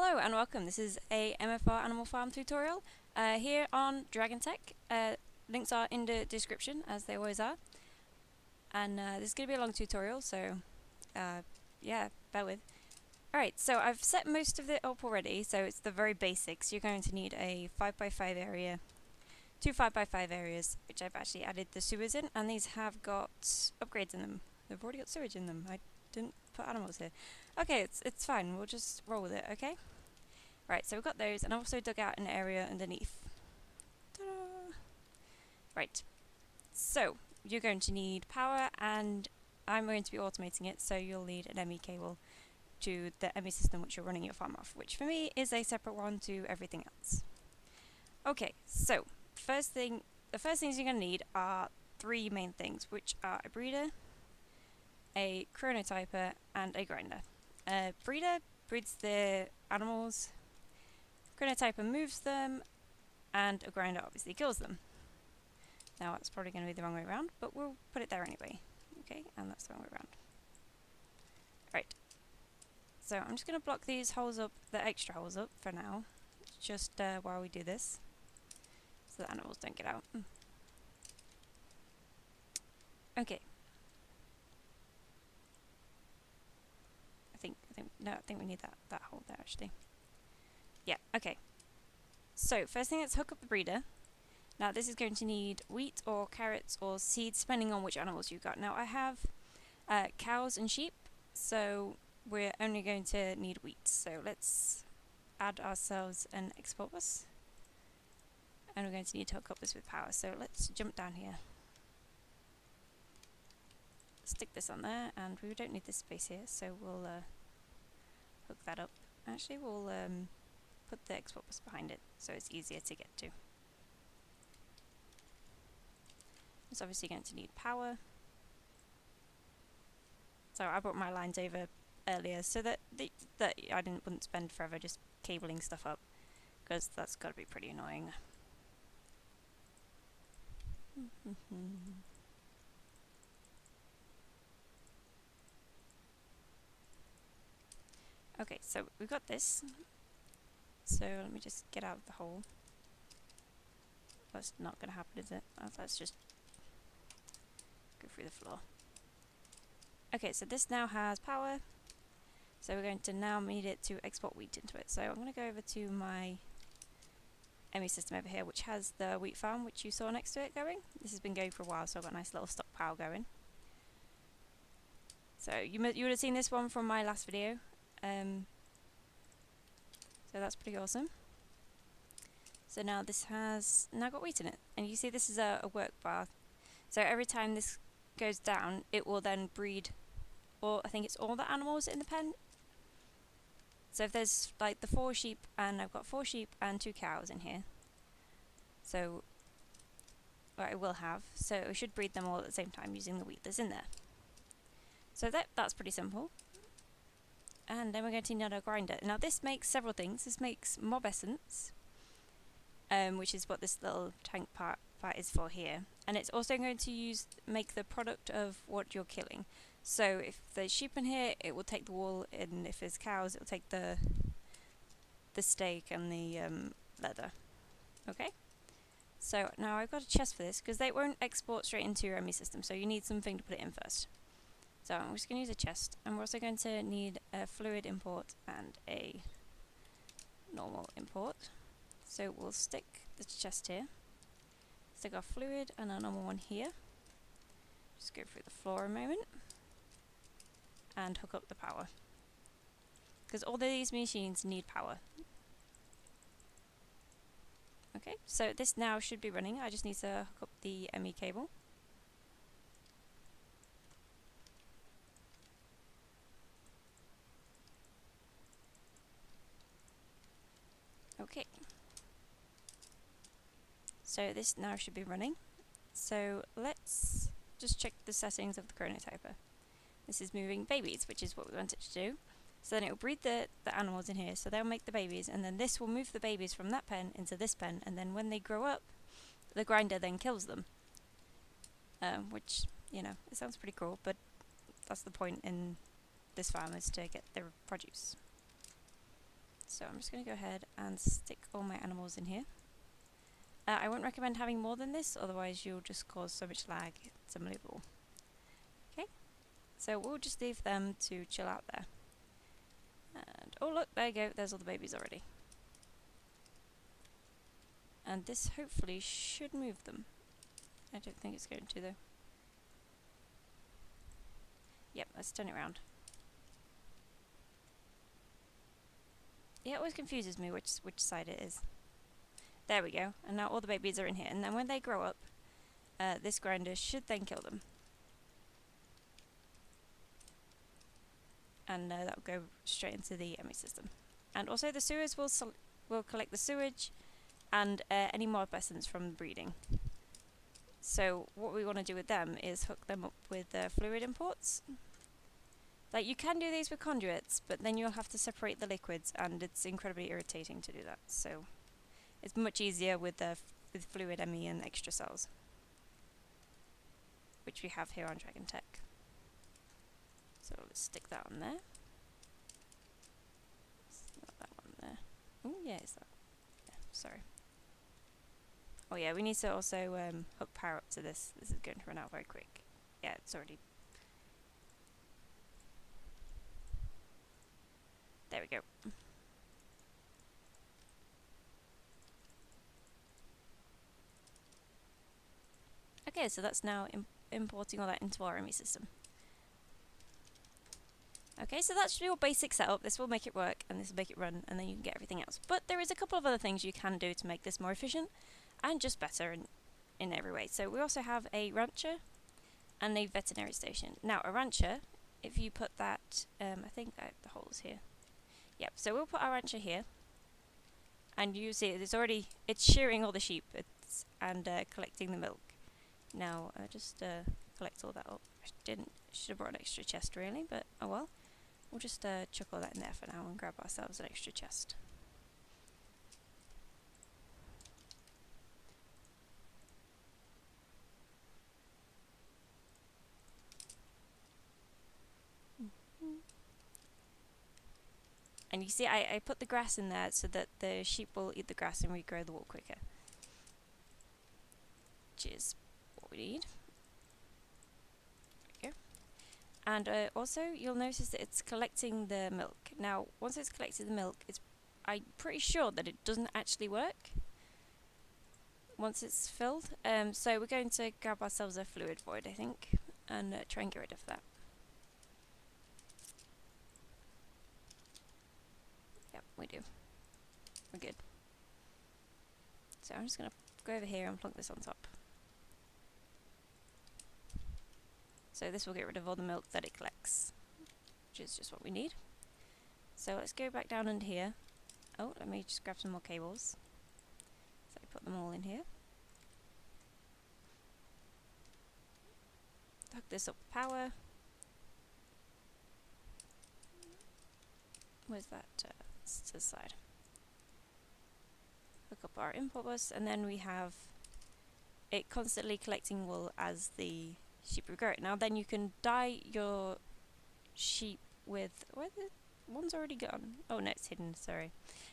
Hello and welcome. This is a MFR Animal Farm tutorial here on Dragon Tech. Links are in the description, as they always are. And this is going to be a long tutorial, so yeah, bear with. Alright, so I've set most of it up already, so it's the very basics. You're going to need a 5x5 area, two 5x5 areas, which I've actually added the sewers in, and these have got upgrades in them. They've already got sewage in them. I didn't put animals here. Okay, it's fine. We'll just roll with it, okay? Right, so we've got those, and I've also dug out an area underneath. Ta-da! Right, so you're going to need power, and I'm going to be automating it, so you'll need an ME cable to the ME system which you're running your farm off, which for me is a separate one to everything else. Okay, so the first things you're going to need are three main things, which are a breeder, a chronotyper, and a grinder. Breeder breeds the animals, chronotyper moves them, and a grinder obviously kills them. Now that's probably going to be the wrong way around, but we'll put it there anyway. Okay, and that's the wrong way around. Right, so I'm just going to block these holes up, the extra holes up for now, just while we do this, so the animals don't get out. Okay. I think we need that hole there actually. Yeah, okay. So first thing, let's hook up the breeder. Now this is going to need wheat or carrots or seeds depending on which animals you've got. Now I have cows and sheep, so we're only going to need wheat. So let's add ourselves an export bus, and we're going to need to hook up this with power. So let's jump down here. Stick this on there, and we don't need this space here, so we'll hook that up. Actually, we'll put the export bus behind it, so it's easier to get to. It's obviously going to need power. So I brought my lines over earlier so that I wouldn't spend forever just cabling stuff up, because that's got to be pretty annoying. Okay, so we've got this. So let me just get out of the hole. That's not going to happen, is it? Let's just go through the floor. Okay, so this now has power. So we're going to now need it to export wheat into it. So I'm going to go over to my ME system over here, which has the wheat farm, which you saw next to it going. This has been going for a while, so I've got a nice little stockpile going. So you would have seen this one from my last video. So that's pretty awesome. So now this has got wheat in it, and you see this is a work bar. So every time this goes down, it will then breed, or I think it's all the animals in the pen. So if there's like the 4 sheep, and I've got 4 sheep and 2 cows in here, so I will have, so we should breed them all at the same time using the wheat that's in there. So that's pretty simple. And then we're going to need a grinder. Now this makes several things. This makes mob essence, which is what this little tank part is for here. And it's also going to make the product of what you're killing. So if there's sheep in here, it will take the wool, and if there's cows, it will take the steak and the leather. Okay? So now I've got a chest for this, because they won't export straight into your ME system, so you need something to put it in first. So I'm just going to use a chest, and we're also going to need a fluid import and a normal import. So we'll stick the chest here, stick our fluid and our normal one here, just go through the floor a moment, and hook up the power, because all of these machines need power. Okay, so this now should be running. I just need to hook up the ME cable. Okay, so this now should be running. So let's just check the settings of the chronotyper. This is moving babies, which is what we want it to do. So then it will breed the animals in here, so they'll make the babies, and then this will move the babies from that pen into this pen, and then when they grow up, the grinder then kills them. Which, you know, it sounds pretty cool, but that's the point in this farm, is to get their produce. So I'm just going to go ahead and stick all my animals in here. I wouldn't recommend having more than this, otherwise you'll just cause so much lag, it's unbelievable. Okay, so we'll just leave them to chill out there. And oh look, there you go, there's all the babies already. And this hopefully should move them. I don't think it's going to though. Yep, let's turn it around. Yeah, it always confuses me which side it is. There we go, and now all the babies are in here, and then when they grow up, this grinder should then kill them. And that'll go straight into the ME system. And also the sewers will collect the sewage and any mob essence from breeding. So what we want to do with them is hook them up with fluid imports. Like, you can do these with conduits, but then you'll have to separate the liquids, and it's incredibly irritating to do that. So it's much easier with fluid ME and extra cells, which we have here on Dragon Tech. So let's stick that on there. Not that one there. Oh yeah, it's that. Yeah, sorry. Oh yeah, we need to also hook power up to this. This is going to run out very quick. Yeah, it's already. There we go. Okay, so that's now importing all that into our ME system. Okay, so that's your basic setup. This will make it work, and this will make it run, and then you can get everything else. But there is a couple of other things you can do to make this more efficient, and just better in every way. So we also have a rancher and a veterinary station. Now, a rancher, if you put that, I think the hole's here. Yep, so we'll put our rancher here, and you see it's shearing all the sheep and collecting the milk. Now, just collect all that up. Should have brought an extra chest really, but oh well. We'll just chuck all that in there for now and grab ourselves an extra chest. And you see, I put the grass in there so that the sheep will eat the grass and regrow the wool quicker. Which is what we need. There we go. And also, you'll notice that it's collecting the milk. Now, once it's collected the milk, I'm pretty sure that it doesn't actually work once it's filled. So we're going to grab ourselves a fluid void, I think, and try and get rid of that. Yep, we do. We're good. So I'm just going to go over here and plonk this on top. So this will get rid of all the milk that it collects, which is just what we need. So let's go back down under here. Oh, let me just grab some more cables. So I put them all in here. Hook this up with power. Where's that? It's to the side. Hook up our import bus, and then we have it constantly collecting wool as the sheep regrow it. Now then you can dye your sheep with, where the one's already gone? Oh no, it's hidden, sorry.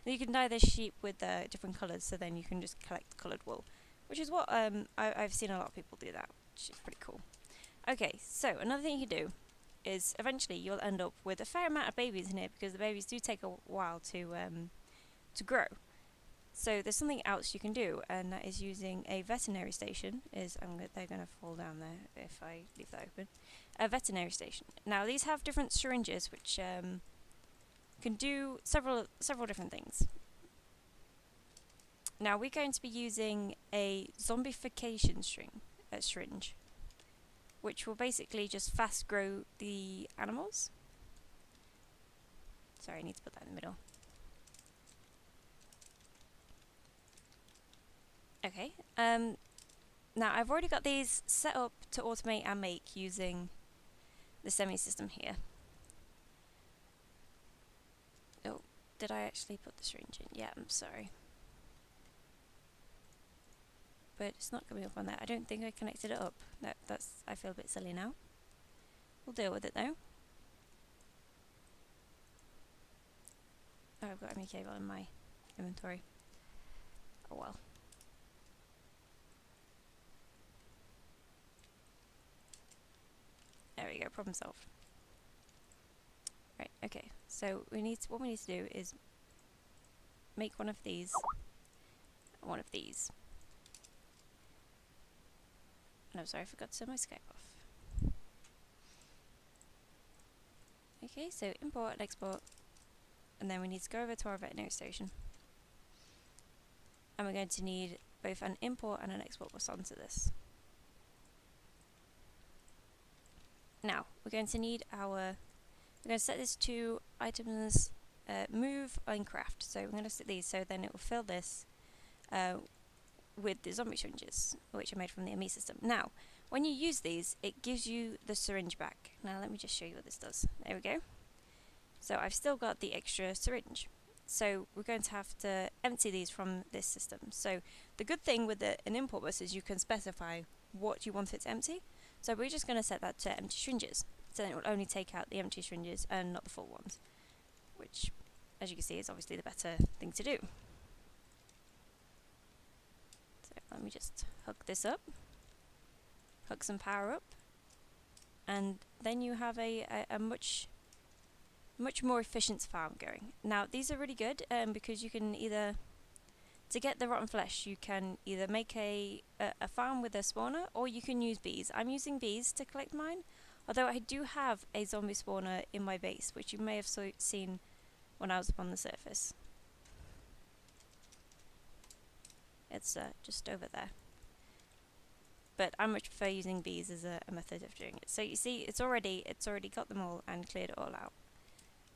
And you can dye the sheep with different colours, so then you can just collect coloured wool, which is what I've seen a lot of people do that, which is pretty cool. Okay, so another thing you can do is eventually you'll end up with a fair amount of babies in here, because the babies do take a while to grow. So there's something else you can do, and that is using a veterinary station. They're going to fall down there if I leave that open. A veterinary station. Now these have different syringes which can do several different things. Now we're going to be using a zombification syringe, which will basically just fast grow the animals. Sorry, I need to put that in the middle. Okay, now I've already got these set up to automate and make using the semi system here. Oh, did I actually put the syringe in? Yeah, I'm sorry. But it's not coming up on that. I don't think I connected it up. I feel a bit silly now. We'll deal with it though. Oh, got ME cable in my inventory. Oh well. There we go, problem solved. Right, okay, so what we need to do is make one of these, and one of these. No, sorry, I forgot to turn my Skype off. Okay, so import and export, and then we need to go over to our veterinary station. And we're going to need both an import and an export bus onto this. Now, we're going to set this to items move and craft. So we're going to set these so then it will fill this with the zombie syringes, which are made from the ME system. Now, when you use these, it gives you the syringe back. Now let me just show you what this does. There we go. So I've still got the extra syringe. So we're going to have to empty these from this system. So the good thing with an import bus is you can specify what you want it to empty. So we're just going to set that to empty syringes. So then it will only take out the empty syringes and not the full ones, which, as you can see, is obviously the better thing to do. So let me just hook this up, hook some power up, and then you have a much more efficient farm going. Now these are really good because you can either, to get the rotten flesh, you can either make a farm with a spawner, or you can use bees. I'm using bees to collect mine, although I do have a zombie spawner in my base, which you may have seen when I was up on the surface. It's just over there. But I much prefer using bees as a method of doing it. So you see, it's already got them all and cleared it all out.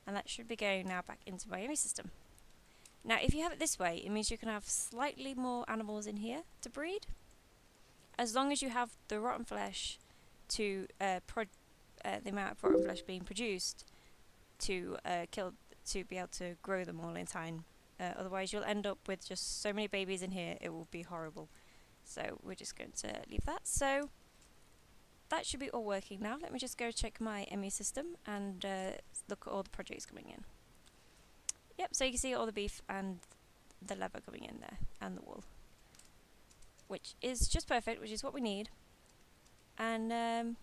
And that should be going now back into my ME system. Now, if you have it this way, it means you can have slightly more animals in here to breed, as long as you have the rotten flesh to the amount of rotten flesh being produced to be able to grow them all in time. Otherwise, you'll end up with just so many babies in here, it will be horrible. So we're just going to leave that. So that should be all working now. Let me just go check my ME system and look at all the projects coming in. Yep, so you can see all the beef and the leather coming in there, and the wool, which is just perfect, which is what we need. And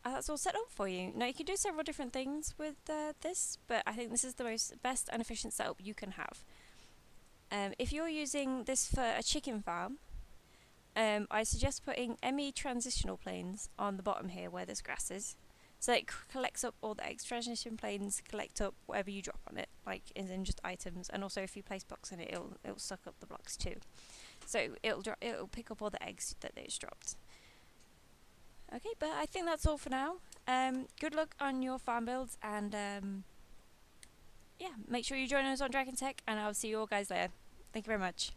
that's all set up for you. Now you can do several different things with this, but I think this is the best and efficient setup you can have. If you're using this for a chicken farm, I suggest putting ME transitional planes on the bottom here where there's grasses, so it collects up all the eggs. Transition planes collect up whatever you drop on it, like in just items, and also if you place blocks in it, it'll suck up the blocks too. So it'll pick up all the eggs that they just dropped. Okay, but I think that's all for now. Good luck on your farm builds, and yeah, make sure you join us on Dragon Tech, and I'll see you all guys later. Thank you very much.